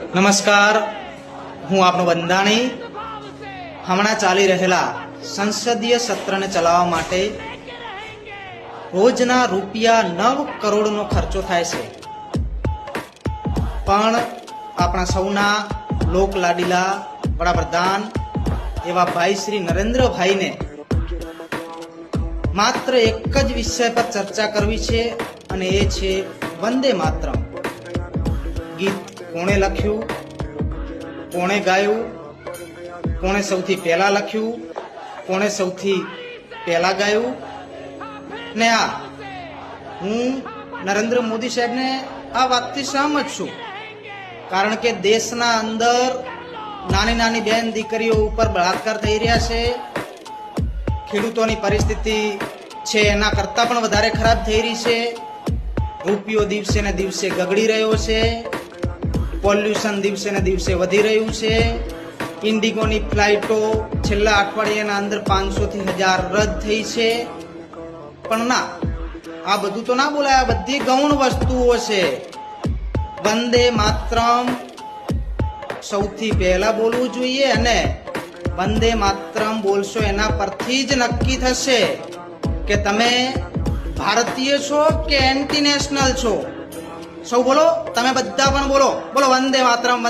નમસ્કાર, હું આપનો બંધાણી. હમણાં ચાલી રહેલા સંસદીય સત્રને ચલાવવા માટે રોજના ₹9 કરોડનો ખર્ચો થાય છે. પણ આપણા સૌના લોકલાડીલા વડાપ્રધાન એવા ભાઈ શ્રી નરેન્દ્રભાઈને માત્ર એક જ વિષય પર ચર્ચા કરવી છે, અને એ છે વંદે માતરમ. ગીત કોણે લખ્યું, કોણે ગાયું, કોણે સૌથી પહેલા લખ્યું, કોણે સૌથી પહેલા ગાયું. ને હું નરેન્દ્ર મોદી સાહેબને આ વાતથી સહમત છું, કારણ કે દેશના અંદર નાની નાની બેન દીકરીઓ ઉપર બળાત્કાર થઈ રહ્યા છે. ખેડૂતોની પરિસ્થિતિ છે એના કરતાં પણ વધારે ખરાબ થઈ રહી છે. રૂપિયો દિવસે ને દિવસે ગગડી રહ્યો છે. પોલ્યુશન દિવસે ને દિવસે વધી રહ્યું છે. ઇન્ડિગોની ફ્લાઇટો છેલ્લા અઠવાડિયાના અંદર 500 થી 1000 રદ થઈ છે. પણ ના, આ બધું તો ના બોલાય. આ બધી ગૌણ વસ્તુઓ છે. વંદે માતરમ સૌથી પહેલા બોલવું જોઈએ, અને વંદે માતરમ બોલશો એના પરથી જ નક્કી થશે કે તમે ભારતીય છો કે એન્ટી નેશનલ છો. સૌ બોલો, તમે બધા પણ બોલો, બોલો વંદે માતરમ.